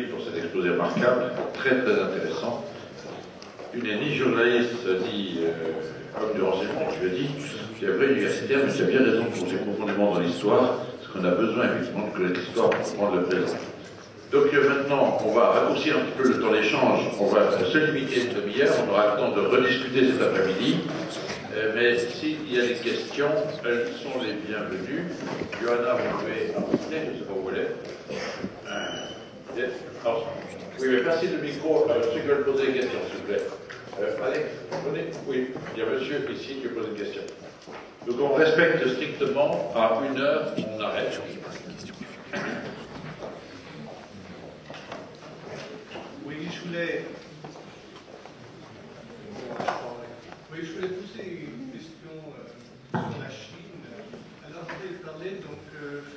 Gilles pour cet exposé remarquable, très très intéressant. Tu n'es ni journaliste ni homme du renseignement, tu as dit, tu es vrai universitaire, mais tu as bien raison de plonger profondément dans l'histoire, parce qu'on a besoin effectivement de connaître l'histoire pour comprendre le présent. Donc maintenant, on va raccourcir un petit peu le temps d'échange, on va se limiter une demi-heure, on aura le temps de rediscuter cet après-midi. Mais s'il y a des questions, elles sont les bienvenues. Johanna, vous pouvez apporter, je ne sais pas où vous voulez. Oui, mais passez le micro à ceux qui veulent poser des questions, s'il vous plaît. Alex, venez. Oui, il y a monsieur ici qui pose une question. Donc on respecte strictement, à 1 heure, on arrête. Oui, je voulais poser une question sur la Chine. Alors, vous avez parlé donc,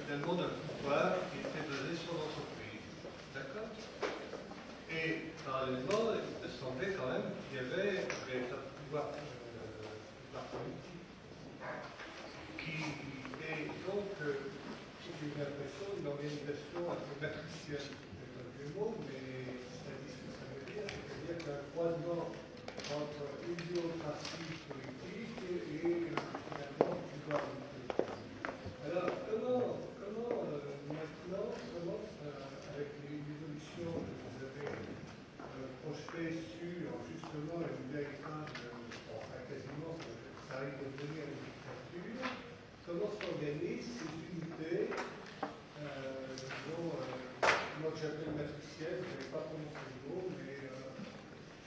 finalement d'un pouvoir qui était basé sur l'entreprise. D'accord? Et parallèlement, il semblait quand même qu'il y avait un véritable pouvoir politique qui est donc, j'ai eu l'impression, une organisation un peu matricielle. C'est pas le mot, mais ça dit ce que ça veut dire. C'est-à-dire qu'un croisement entre une bureaucratie politique et finalement le pouvoir politique. Alors, comment maintenant, avec l'évolution que vous avez projetée sur justement une véritable, quasiment, ça arrive de devenir une dictature, comment s'organisent ces unités, disons, moi que j'appelle matricielle, je ne savais pas prononcer le mot, mais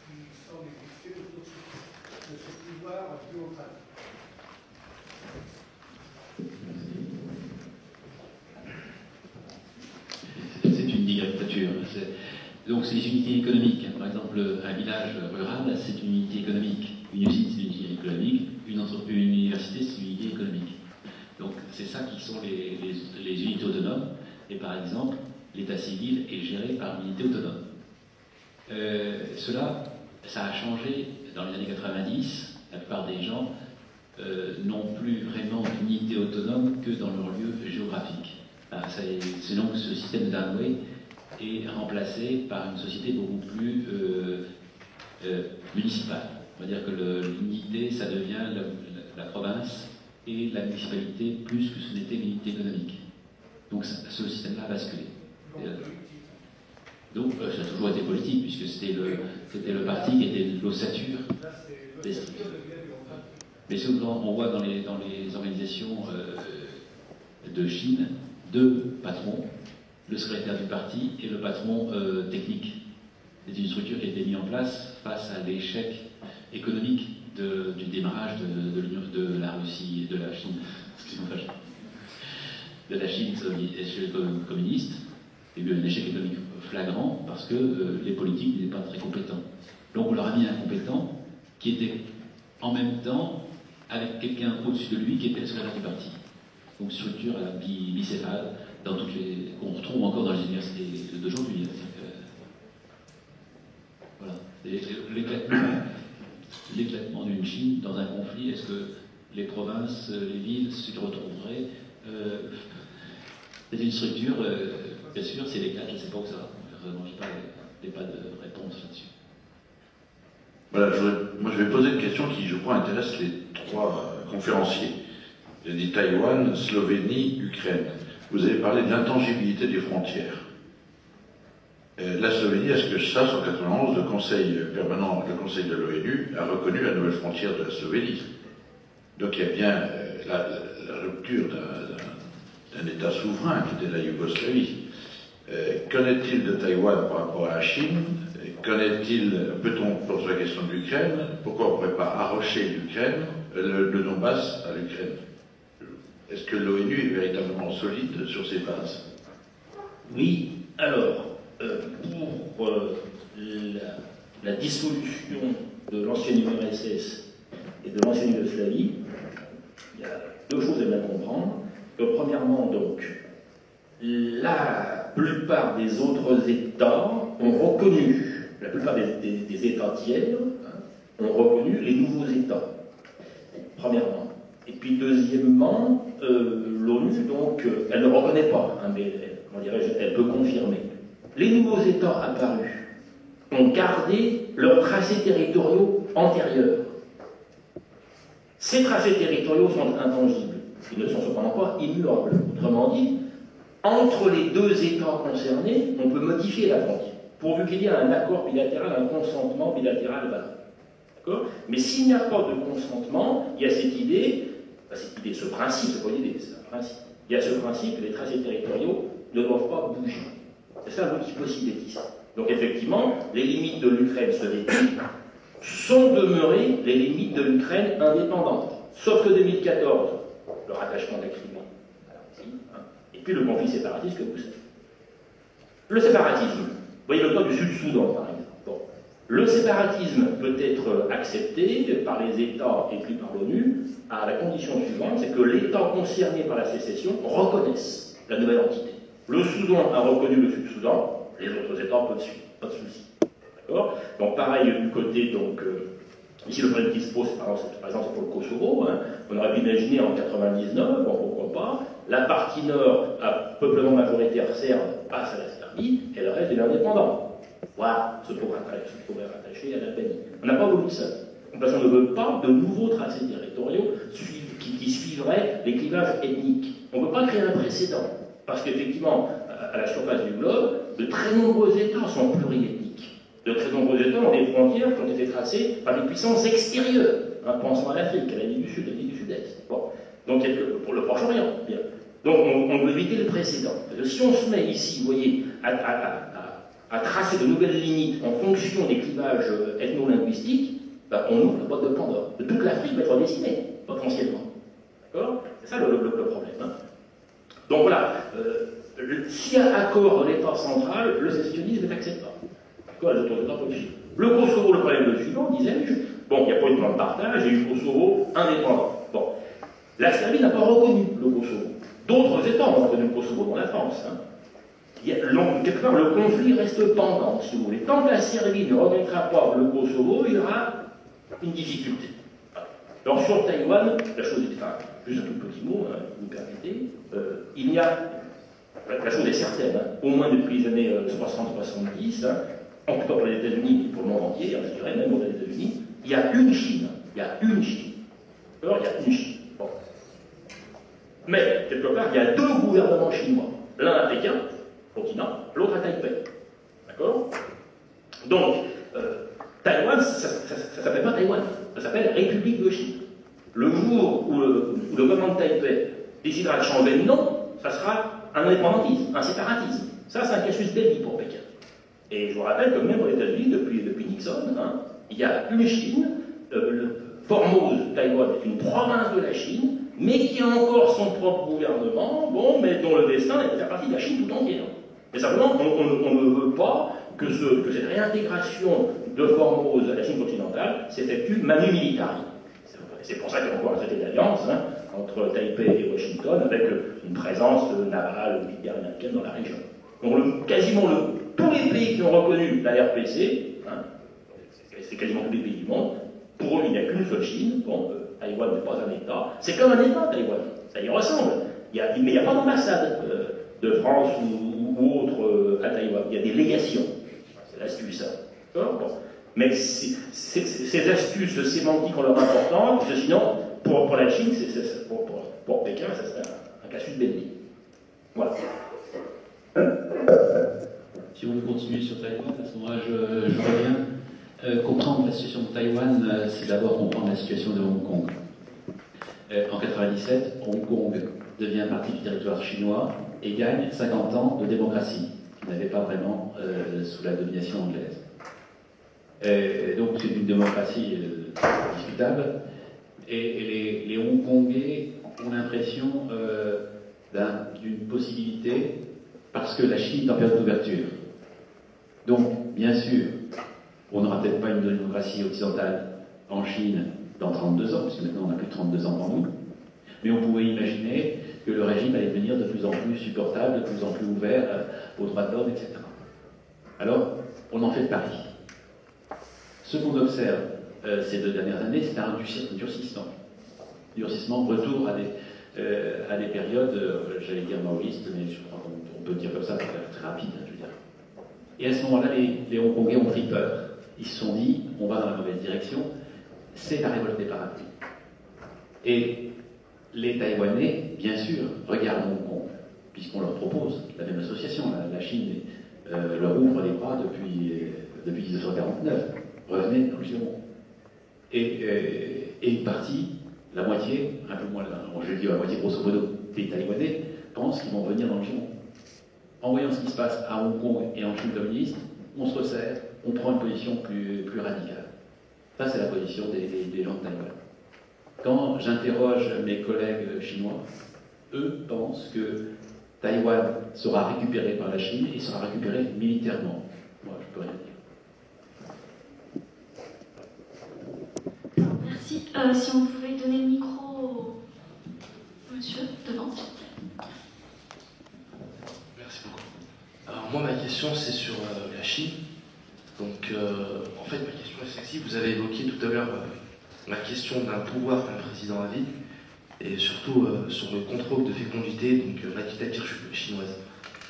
qui semble exister autour de ce pouvoir bureaucratique. C'est une dictature. Donc c'est des unités économiques. Par exemple, un village rural, c'est une unité économique. Une usine, c'est une unité économique. Une université, c'est une unité économique. Donc c'est ça qui sont les unités autonomes. Et par exemple, l'état civil est géré par une unité autonome. Ça a changé dans les années 90. La plupart des gens n'ont plus vraiment d'unité autonome que dans leur lieu géographique. C'est donc ce système de Danway est remplacé par une société beaucoup plus municipale. On va dire que l'unité, ça devient la province et la municipalité plus que ce n'était l'unité économique. Donc ce système-là a basculé. Donc ça a toujours été politique, puisque c'était le parti qui était l'ossature des structures. Mais souvent, on voit dans les organisations de Chine, 2 patrons, le secrétaire du parti et le patron technique. C'est une structure qui a été mise en place face à l'échec économique du démarrage de la Russie et de la Chine, de la Chine communiste. Il y a eu un échec économique flagrant parce que les politiques n'étaient pas très compétents. Donc on leur a mis un compétent qui était en même temps avec quelqu'un au-dessus de lui qui était le secrétaire du parti. Donc structure bicéphale qu'on retrouve encore dans les universités d'aujourd'hui. Voilà. L'éclatement d'une Chine dans un conflit, est-ce que les provinces, les villes se retrouveraient c'est une structure, bien sûr, c'est l'éclat, je ne sais pas où ça va. Je n'ai pas de réponse là-dessus. Voilà, moi je vais poser une question qui, je crois, intéresse les 3 conférenciers. J'ai dit Taïwan, Slovénie, Ukraine. Vous avez parlé de l'intangibilité des frontières. La Slovénie, est-ce que ça, en 1991, le Conseil permanent, le Conseil de l'ONU a reconnu la nouvelle frontière de la Slovénie. Donc il y a bien la rupture d'un État souverain qui était la Yougoslavie. Qu'en est-il de Taïwan par rapport à la Chine? Peut-on poser la question de l'Ukraine? Pourquoi on ne pourrait pas arrocher l'Ukraine, le Donbass à l'Ukraine? Est-ce que l'ONU est véritablement solide sur ses bases? Oui, alors, pour la dissolution de l'ancienne URSS et de l'ancienne Yougoslavie, il y a 2 choses à bien comprendre. Premièrement, donc, la plupart des autres États ont reconnu, la plupart des États tiers ont reconnu les nouveaux États, premièrement. Et puis deuxièmement, l'ONU, donc, elle ne reconnaît pas, hein, mais elle peut confirmer. les nouveaux États apparus ont gardé leurs tracés territoriaux antérieurs. Ces tracés territoriaux sont intangibles. Ils ne sont cependant pas immuables. Autrement dit, entre les deux États concernés, on peut modifier la frontière, pourvu qu'il y ait un accord bilatéral, un consentement bilatéral valable. D'accord ? Mais s'il n'y a pas de consentement, il y a cette idée, ce principe, c'est pas une idée, c'est un principe. Il y a ce principe que les tracés territoriaux ne doivent pas bouger. C'est ça l'outil possible ici. Donc effectivement, les limites de l'Ukraine soviétique sont demeurées les limites de l'Ukraine indépendante. Sauf que 2014, le rattachement de la Crimée à la Russie, et puis le conflit séparatiste que vous savez. Le séparatisme, vous voyez le cas du Sud-Soudan par exemple. Bon. Le séparatisme peut être accepté par les États et puis par l'ONU à la condition suivante, c'est que l'État concerné par la sécession reconnaisse la nouvelle entité. Le Soudan a reconnu le Sud-Soudan, les autres États peuvent suivre, pas de souci. D'accord ? Donc pareil du côté, donc, ici le problème qui se pose, par exemple, c'est pour le Kosovo, hein. On aurait pu imaginer en 99, bon, pourquoi pas, la partie nord à peuplement majoritaire serbe passe à la Serbie, et le reste est indépendant. Voilà, se pourrait rattacher à l'Albanie. On n'a pas voulu ça. Parce qu'on ne veut pas de nouveaux tracés territoriaux qui suivraient les clivages ethniques. On ne peut pas créer un précédent. Parce qu'effectivement, à la surface du globe, de très nombreux États sont pluriethniques. De très nombreux États ont des frontières qui ont été tracées par des puissances extérieures. Pensons à l'Afrique, à l'Asie du Sud, à l'Asie du Sud-Est. Bon. Donc, pour le Proche-Orient, bien. Donc, on veut éviter le précédent. Parce que si on se met ici, vous voyez, à tracer de nouvelles limites en fonction des clivages ethno-linguistiques, ben, on ouvre la boîte de Pandore. Toute l'Afrique va être dessinée, potentiellement. D'accord ? C'est ça le problème. Hein. Donc voilà, s'il y a accord de l'État central, le sécessionnisme est acceptable. D'accord ? Les autres États peuvent suivre. Le Kosovo, le problème est le suivant, disais-je. Bon, il n'y a pas eu de plan de partage, il y a eu le Kosovo indépendant. Bon. La Serbie n'a pas reconnu le Kosovo. D'autres États ont reconnu le Kosovo, dont la France. Hein. Quelque part, le conflit reste pendant, si vous voulez. Tant que la Serbie ne reconnaîtra pas le Kosovo, il y aura une difficulté. Alors, sur Taïwan, la chose est... Enfin, juste un tout petit mot, hein, si vous me permettez. Il y a... La chose est certaine, hein, au moins depuis les années 60-70, hein, en tout cas pour les États-Unis et pour le monde entier, hein, je dirais même aux États-Unis, il y a une Chine. Il y a une Chine. Alors, il y a une Chine. Bon. Mais, quelque part, il y a deux gouvernements chinois. L'un à Pékin, continent, l'autre à Taipei. D'accord ? Donc, Taïwan, ça ne s'appelle pas Taïwan, ça s'appelle République de Chine. Le jour où le gouvernement de Taipei décidera de changer de nom, ça sera un indépendantisme, un séparatisme. Ça, c'est un casus belli pour Pékin. Et je vous rappelle que même aux États-Unis, depuis Nixon, hein, il y a une Chine, Formose, Taïwan est une province de la Chine, mais qui a encore son propre gouvernement, bon, mais dont le destin est de faire partie de la Chine tout entière. Mais simplement, on ne veut pas que cette réintégration de Formose à la Chine continentale s'effectue manu militari. C'est pour ça qu'il y a encore un traité d'alliance hein, entre Taipei et Washington, avec une présence navale militaire américaine dans la région. Donc quasiment tous les pays qui ont reconnu la RPC, hein, c'est quasiment tous les pays du monde, pour eux il n'y a qu'une seule Chine, bon, Taïwan n'est pas un État, c'est comme un État Taïwan, ça y ressemble, mais il n'y a pas d'ambassade de France ou autre à Taïwan, il y a des légations, c'est l'astuce. Hein. Bon. Mais ces astuces sémantiques ont leur importance, parce que sinon, pour la Chine, pour Pékin, ça serait un casus belli. Voilà. Si vous voulez continuer sur Taïwan, à ce moment-là, je reviens. Comprendre la situation de Taïwan, c'est d'abord comprendre la situation de Hong Kong. En 1997, Hong Kong devient partie du territoire chinois et gagne 50 ans de démocratie, qui n'avait pas vraiment sous la domination anglaise. Donc c'est une démocratie discutable, et les Hongkongais ont l'impression d'une possibilité, parce que la Chine est en période d'ouverture. Donc, bien sûr, on n'aura peut-être pas une démocratie occidentale en Chine dans 32 ans, puisque maintenant on a plus de 32 ans devant nous, mais on pouvait imaginer que le régime allait devenir de plus en plus supportable, de plus en plus ouvert aux droits de l'homme, etc. Alors, on en fait le pari. Ce qu'on observe ces 2 dernières années, c'est un durcissement. Durcissement, retour à des périodes, j'allais dire maoïstes, mais je crois qu'on peut dire comme ça, très rapide, je veux dire. Et à ce moment-là, les Hongkongais ont pris peur. Ils se sont dit, on va dans la mauvaise direction, c'est la révolte des parapluies. Et les Taïwanais, bien sûr, regardent Hong Kong, puisqu'on leur propose la même association. La Chine leur ouvre les bras depuis 1949. Revenez dans le giron. Et une partie, la moitié, un peu moins, je vais dire la moitié grosso modo, des Taïwanais pensent qu'ils vont venir dans le giron. En voyant ce qui se passe à Hong Kong et en Chine communiste, on se resserre, on prend une position plus radicale. Ça, c'est la position des gens de Taïwan. Quand j'interroge mes collègues chinois, eux pensent que Taïwan sera récupéré par la Chine et sera récupéré militairement. Moi, je peux rien dire. Merci. Si on pouvait donner le micro au monsieur devant, s'il vous plaît. Merci beaucoup. Alors moi, ma question, c'est sur la Chine. Donc, en fait, ma question est celle-ci. Vous avez évoqué tout à l'heure la question d'un pouvoir d'un président à vie, et surtout sur le contrôle de fécondité, donc la dictature chinoise.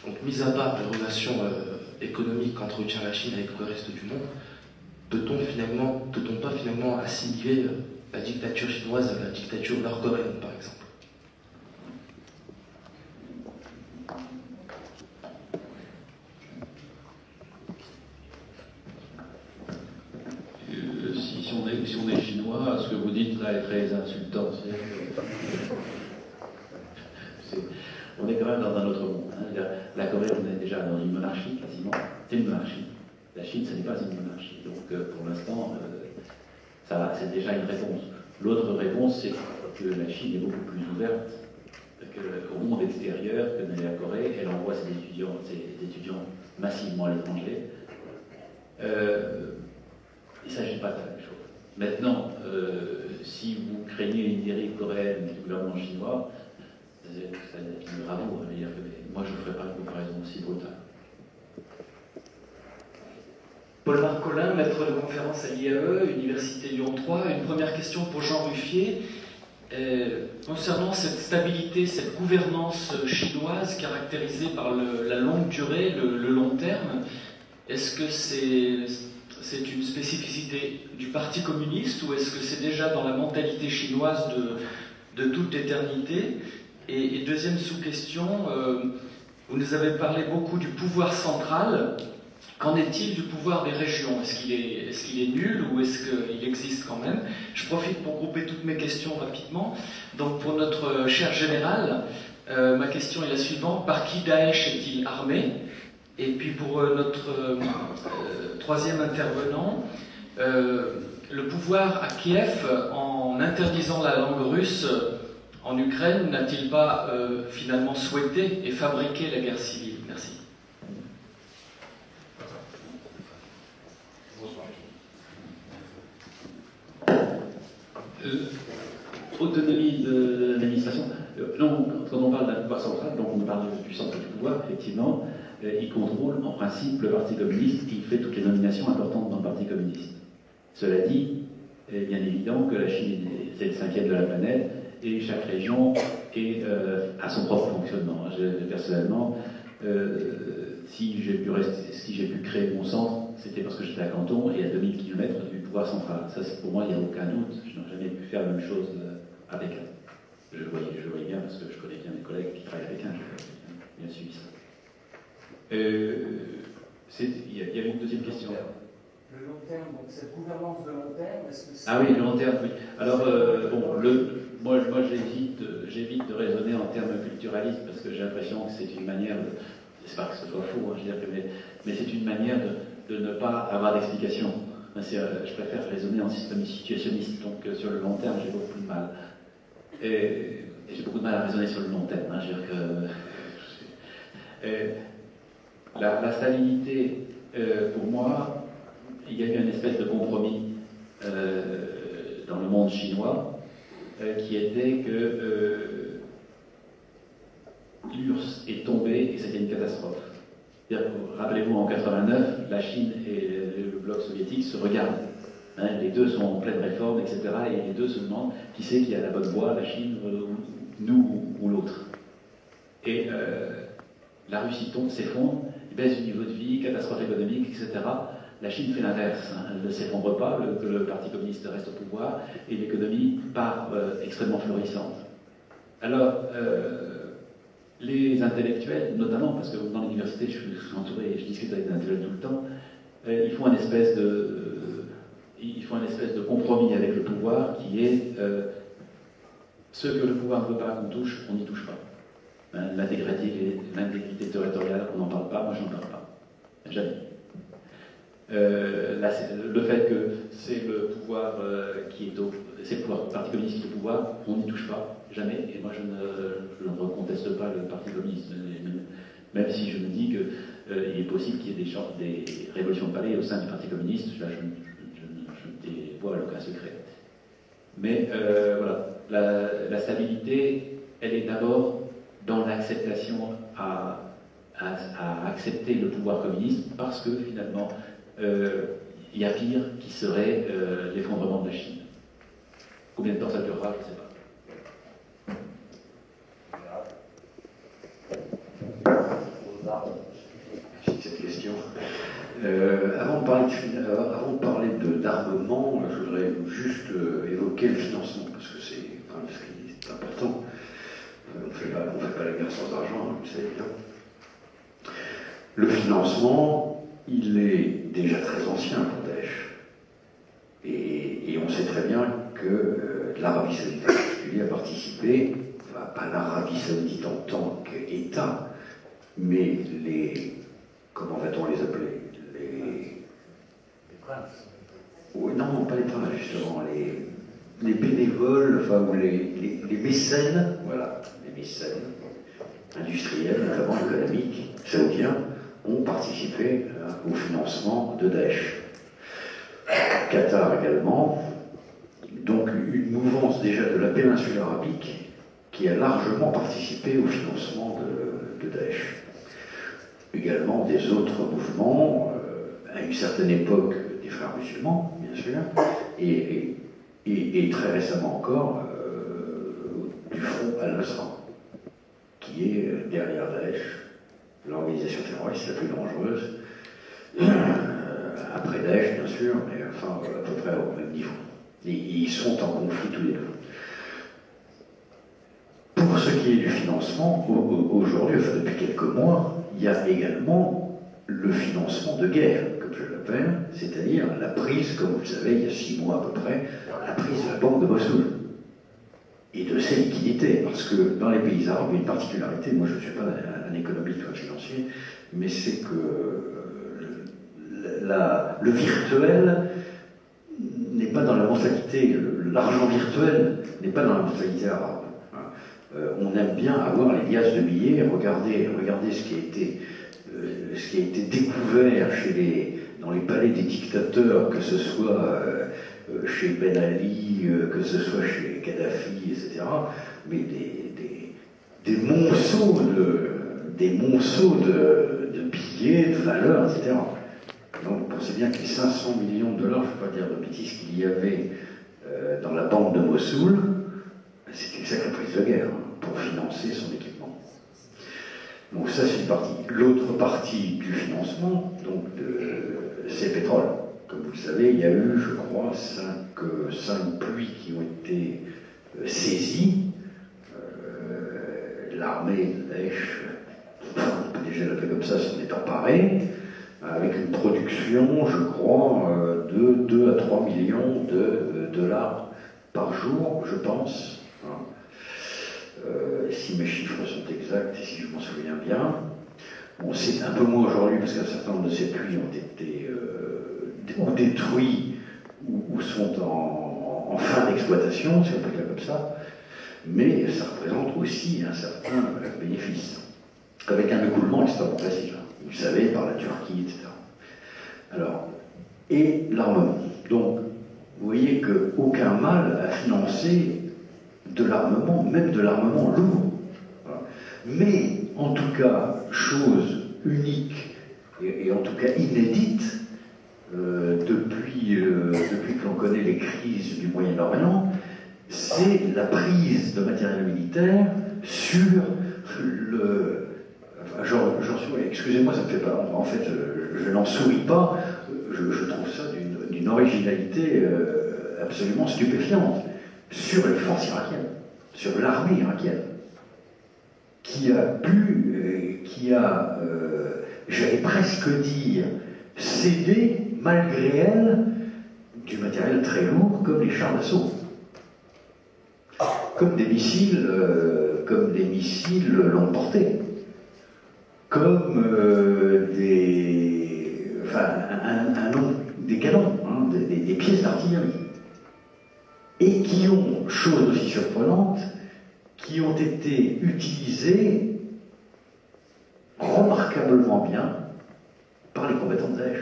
Donc, mis à part les relations économiques qu'entretient la Chine avec le reste du monde, peut-on pas finalement assimiler la dictature chinoise à la dictature nord-coréenne, par exemple? Si on est chinois, ce que vous dites là est très insultant. On est quand même dans un autre monde. Hein. La Corée, on est déjà dans une monarchie, quasiment. C'est une monarchie. La Chine, ce n'est pas une monarchie. Donc, pour l'instant, c'est déjà une réponse. L'autre réponse, c'est que la Chine est beaucoup plus ouverte au monde extérieur que n'est la Corée. Elle envoie ses étudiants massivement à l'étranger. Il ne s'agit pas de la même chose. Maintenant, si vous craignez une dérive coréenne du gouvernement chinois, c'est bravo. Moi, je ne ferai pas une comparaison aussi brutale. Paul-Marc Collin, maître de conférence à l'IAE, Université Lyon 3. Une première question pour Jean Ruffier. Concernant cette stabilité, cette gouvernance chinoise caractérisée par la longue durée, le long terme, est-ce que c'est une spécificité du Parti communiste ou est-ce que c'est déjà dans la mentalité chinoise de toute éternité? Et deuxième sous-question, vous nous avez parlé beaucoup du pouvoir central. Qu'en est-il du pouvoir des régions? Est-ce qu'il est nul ou est-ce qu'il existe quand même? Je profite pour grouper toutes mes questions rapidement. Donc pour notre cher général, ma question est la suivante. Par qui Daesh est-il armé? Et puis pour notre troisième intervenant, le pouvoir à Kiev, en interdisant la langue russe en Ukraine, n'a-t-il pas finalement souhaité et fabriqué la guerre civile? Merci. Autonomie de l'administration. Quand on parle d'un pouvoir central, donc on parle du centre du pouvoir, effectivement, il contrôle en principe le Parti communiste, il fait toutes les nominations importantes dans le Parti communiste. Cela dit, il est bien évident que la Chine c'est le 5e de la planète et chaque région a son propre fonctionnement. Personnellement, si j'ai pu créer mon centre, c'était parce que j'étais à Canton et à 2000 km du pouvoir central. Ça, pour moi, il n'y a aucun doute. Je n'ai jamais pu faire la même chose avec un. Je voyais bien parce que je connais bien mes collègues qui travaillent avec un. J'ai bien suivi ça. Il y avait une deuxième question. Le long terme, donc cette gouvernance de long terme, est-ce que c'est... Ah oui, le long terme, oui. Alors, moi j'évite de raisonner en termes culturalistes parce que j'ai l'impression que c'est une manière de... C'est pas que ce soit faux, hein, je veux dire, mais c'est une manière de ne pas avoir d'explication. Je préfère raisonner en système situationniste, donc sur le long terme, j'ai beaucoup de mal. Et j'ai beaucoup de mal à raisonner sur le long terme. Hein, je veux dire que... La stabilité, pour moi, il y a eu une espèce de compromis dans le monde chinois qui était que l'URSS est tombée et c'était une catastrophe. Rappelez-vous, en 89, la Chine et le bloc soviétique se regardent. Hein, les deux sont en pleine réforme, etc. Et les deux se demandent qui c'est qui a la bonne voie, la Chine, nous ou l'autre. Et la Russie s'effondre. baisse du niveau de vie, catastrophe économique, etc. La Chine fait l'inverse, hein. Elle ne s'effondre pas, le Parti communiste reste au pouvoir, et l'économie part extrêmement florissante. Alors, les intellectuels, notamment, parce que dans l'université, je suis entouré, je discute avec des intellectuels tout le temps, ils font un espèce de compromis avec le pouvoir qui est ce que le pouvoir ne veut pas qu'on touche, on n'y touche pas. L'intégrité territoriale, on n'en parle pas, moi je n'en parle pas. Jamais. Le fait que c'est le pouvoir c'est le Parti communiste qui est au pouvoir, on n'y touche pas, jamais, et moi je ne reconteste pas le Parti communiste, même si je me dis qu'il est possible qu'il y ait des révolutions de palais au sein du Parti communiste, là je ne dévoile aucun secret. Mais voilà, la stabilité, elle est d'abord dans l'acceptation à accepter le pouvoir communiste, parce que finalement, il y a pire qui serait l'effondrement de la Chine. Combien de temps ça durera, je ne sais pas. Cette question. Avant de parler d'armement, je voudrais juste évoquer le financement, parce que c'est important. On ne fait pas la guerre sans argent, vous savez bien. Le financement, il est déjà très ancien pour Daesh. Et on sait très bien que l'Arabie Saoudite en particulier a participé, enfin, pas l'Arabie Saoudite en tant qu'État, mais comment va-t-on les appeler? Les princes. Oui, non, pas les princes, justement, les bénévoles, enfin, ou les mécènes, voilà, les mécènes industriels, notamment économiques, saoudiens, ont participé au financement de Daesh. Qatar également, donc une mouvance déjà de la péninsule arabique qui a largement participé au financement de Daesh. Également des autres mouvements, à une certaine époque des frères musulmans, bien sûr, et très récemment encore du front Al-Nusra, qui est derrière Daesh, l'organisation terroriste la plus dangereuse, après Daesh bien sûr, mais enfin à peu près au même niveau. Et ils sont en conflit tous les deux. Pour ce qui est du financement, aujourd'hui, enfin depuis quelques mois, il y a également le financement de guerre, comme je l'appelle, c'est-à-dire la prise, comme vous le savez, il y a 6 mois à peu près, la prise de la banque de Mossoul et de ses liquidités, parce que dans les pays arabes, il y a une particularité, moi je ne suis pas un économiste ou un financier, mais c'est que le virtuel n'est pas dans la mentalité, l'argent virtuel n'est pas dans la mentalité arabe. On aime bien avoir les liasses de billets, regardez ce qui a été découvert dans les palais des dictateurs, que ce soit chez Ben Ali, que ce soit chez Kadhafi, etc. Mais des monceaux de billets, de valeurs, etc. Donc vous pensez bien que les 500 millions de dollars, je ne peux pas dire de bêtises, qu'il y avait dans la banque de Mossoul, c'était une sacrée prise de guerre pour financer son équipement. Donc ça c'est une partie. L'autre partie du financement, donc c'est pétrole. Comme vous le savez, il y a eu, je crois, 5 puits qui ont été saisis. L'armée de Daesh, on peut déjà l'appeler comme ça, s'en est emparée, avec une production, je crois, de 2 à 3 millions de dollars par jour, je pense. Si mes chiffres sont exacts et si je m'en souviens bien. Bon, c'est un peu moins aujourd'hui parce qu'un certain nombre de ces puits ont été détruits ou sont en fin d'exploitation, si on peut dire comme ça, mais ça représente aussi un certain bénéfice, avec un écoulement extrêmement facile, vous le savez, par la Turquie, etc. Alors, et l'armement. Donc, vous voyez qu'aucun mal à financer de l'armement, même de l'armement lourd. Voilà. Mais, en tout cas, chose unique et en tout cas inédite, depuis que l'on connaît les crises du Moyen-Orient, c'est la prise de matériel militaire sur j'en suis avec excusez-moi, ça me fait pas. En fait, je n'en souris pas. Je trouve ça d'une originalité absolument stupéfiante sur les forces irakiennes, sur l'armée irakienne, qui a pu, j'allais presque dire, céder malgré elle du matériel très lourd comme les chars d'assaut, comme des missiles longue portée, comme des canons, hein, des pièces d'artillerie, et qui ont, chose aussi surprenante, qui ont été utilisées remarquablement bien par les combattants de Daesh.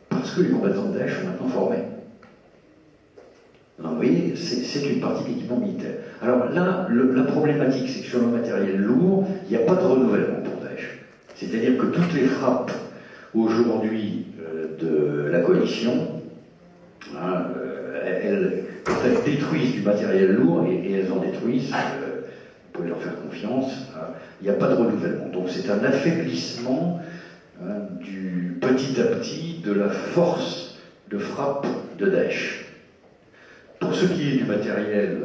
Parce que les combattants de Daesh sont maintenant formés. Donc, vous voyez, c'est une partie de l'équipement militaire. Alors là, la problématique, c'est que sur le matériel lourd, il n'y a pas de renouvellement pour Daesh. C'est-à-dire que toutes les frappes aujourd'hui de la coalition, hein, elles détruisent du matériel lourd et elles en détruisent, vous pouvez leur faire confiance, hein, il n'y a pas de renouvellement. Donc c'est un affaiblissement du petit à petit de la force de frappe de Daesh. Pour ce qui est du matériel,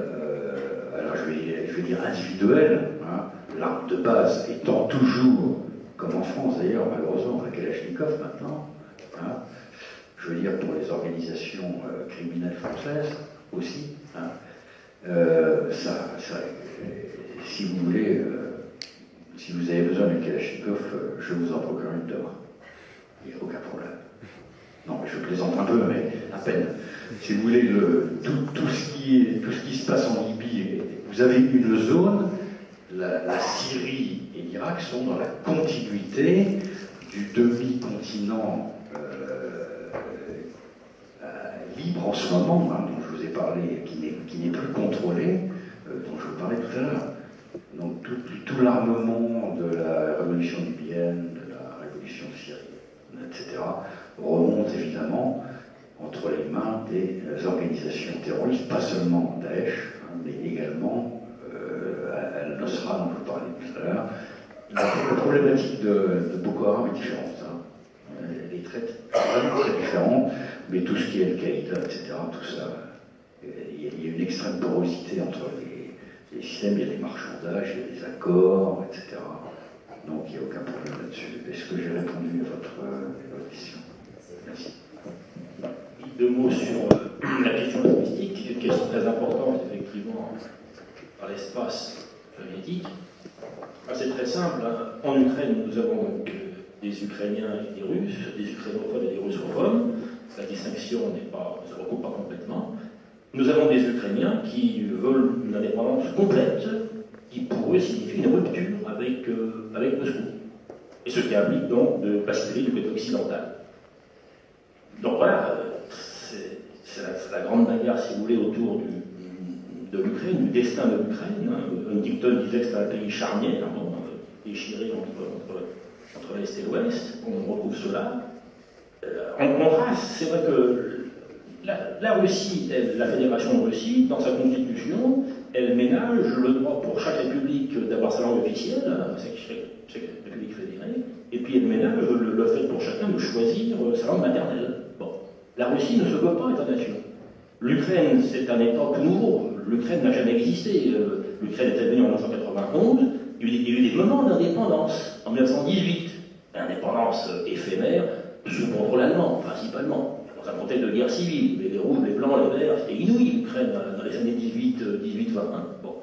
alors je vais dire individuel, hein, l'arme de base étant toujours, comme en France d'ailleurs, malheureusement, la Kalachnikov maintenant, hein, je veux dire pour les organisations criminelles françaises aussi, hein, si vous voulez, si vous avez besoin d'une Kalachnikov, je vous en procure une demain. Il n'y a aucun problème. Non, mais je plaisante un peu, mais à peine. Si vous voulez, tout ce qui se passe en Libye, vous avez une zone, la Syrie et l'Irak sont dans la continuité du demi-continent libre en ce moment, hein, dont je vous ai parlé, qui n'est plus contrôlé, dont je vous parlais tout à l'heure. Donc tout l'armement de la révolution libyenne, de la révolution syrienne, etc., remonte évidemment entre les mains des organisations terroristes, pas seulement Daesh, hein, mais également Al-Nusra, dont je vous parlais tout à l'heure. La problématique de Boko Haram est différente. Hein. Elle est vraiment très différente, mais tout ce qui est Al-Qaïda, etc., tout ça, il y a une extrême porosité entre les systèmes, il y a des marchandages, il y a des accords, etc. Donc il n'y a aucun problème là-dessus. Est-ce que j'ai répondu à votre question? Merci. Deux mots sur la question linguistique, qui est une question très importante, effectivement, par l'espace soviétique. C'est très simple. Hein. En Ukraine, nous avons donc des Ukrainiens et des Russes, des Ukrainophones et des Russophones. La distinction ne se recoupe pas complètement. Nous avons des Ukrainiens qui veulent une indépendance complète, qui pour eux signifie une rupture avec Moscou. Et ce qui implique donc de basculer du côté occidental. Donc voilà, c'est la grande bagarre, si vous voulez, autour de l'Ukraine, du destin de l'Ukraine. Hein. Huntington disait que c'était un pays charnière, bon, déchiré entre l'Est et l'Ouest. On retrouve cela. En contraste, c'est vrai que la Russie, la Fédération de Russie, dans sa constitution, elle ménage le droit pour chaque république d'avoir sa langue officielle, chaque république fédérée, et puis elle ménage le fait pour chacun de choisir sa langue maternelle. Bon. La Russie ne se veut pas État-nation. L'Ukraine, c'est un État tout nouveau. L'Ukraine n'a jamais existé. L'Ukraine est venue en 1991. Il y a eu des moments d'indépendance. En 1918, indépendance éphémère, sous contrôle allemand, principalement. Dans un contexte de guerre civile, les rouges, les blancs, les verts, c'était inouï l'Ukraine dans les années 18-20. Bon.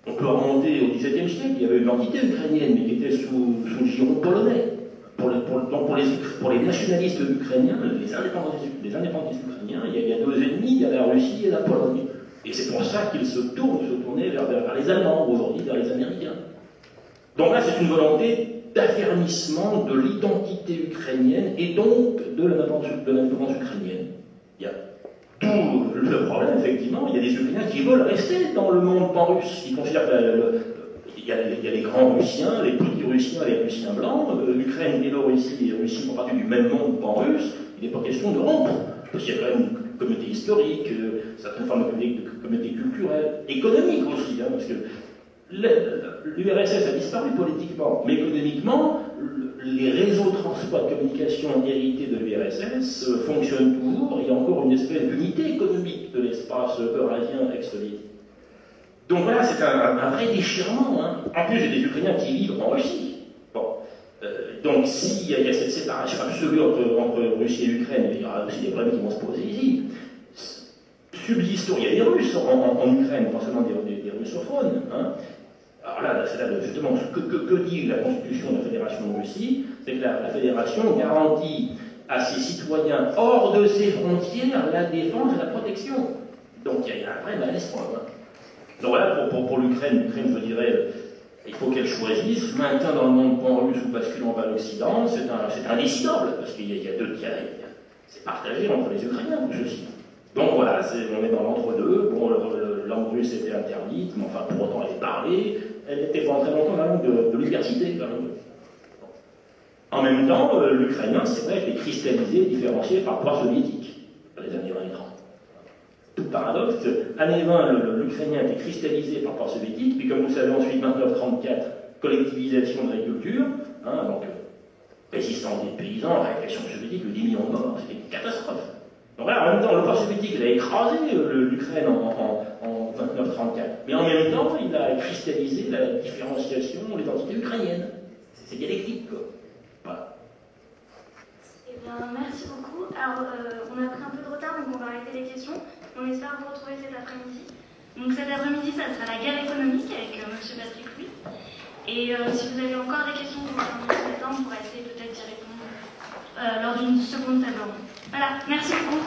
On peut remonter au XVIIe siècle, il y avait une entité ukrainienne, mais qui était sous le giron polonais. Pour les nationalistes ukrainiens, les indépendantistes ukrainiens, il y a deux ennemis, il y a la Russie et la Pologne. Et c'est pour ça qu'ils se tournaient vers les Allemands, aujourd'hui vers les Américains. Donc là, c'est une volonté d'affermissement de l'identité ukrainienne et donc de l'indépendance ukrainienne. Il y a tout le problème, effectivement, il y a des Ukrainiens qui veulent rester dans le monde pan-russe. Ils considèrent qu'il y a les grands Russiens, les petits Russiens, les Russiens blancs. L'Ukraine, Biélorussie et Russie font partie du même monde pan-russe. Il n'est pas question de rompre. Parce qu'il y a quand même une communauté historique, certaines formes de communauté culturelle, économique aussi, hein, parce que l'URSS a disparu politiquement, mais économiquement, les réseaux de transport de communication hérités de l'URSS fonctionnent toujours. Il y a encore une espèce d'unité économique de l'espace eurasien ex-soviétique. Donc voilà, c'est un vrai déchirement. Hein. En plus, il y a des Ukrainiens qui vivent en Russie. Bon. Donc s'il y a cette séparation absolue entre Russie et Ukraine, il y aura aussi des problèmes qui vont se poser ici. Subsistent, il y a des Russes en Ukraine, pas seulement des russophones. Hein. Alors là, c'est là justement que dit la constitution de la Fédération de Russie, c'est que la Fédération garantit à ses citoyens hors de ses frontières la défense et la protection. Donc il y a un vrai malaise. Hein. Donc voilà, pour l'Ukraine, je dirais, il faut qu'elle choisisse, maintien dans le monde pan-russe ou basculement vers l'Occident, c'est indécidable, parce qu'il y a deux tiers, c'est partagé entre les Ukrainiens, tout ceci. Donc voilà, on est dans l'entre-deux. Bon, la langue russe était interdite, mais enfin, pour autant, elle est parlée. Elle n'était pas très longtemps la langue de l'université. En même temps, l'ukrainien, c'est vrai, était cristallisé, différencié par pouvoir soviétique dans les années 20 et 30. Tout paradoxe, années 20, l'ukrainien était cristallisé par pouvoir soviétique, puis comme vous savez, ensuite, 29-34, collectivisation de l'agriculture, hein, donc résistance des paysans, répression soviétique, 10 millions de morts, c'était une catastrophe. Donc voilà, en même temps, le pouvoir soviétique, il a écrasé l'Ukraine en 29-34, mais en même temps, il a cristallisé la différenciation, l'identité ukrainienne. C'est dialectique, quoi. Voilà. Eh bien, merci beaucoup. Alors, on a pris un peu de retard, donc on va arrêter les questions. On espère vous retrouver cet après-midi. Donc cet après-midi, ça sera la guerre économique avec M. Patrick Louis. Et si vous avez encore des questions concernant ce temps, on pourra essayer peut-être d'y répondre lors d'une seconde table ronde. Voilà, merci beaucoup.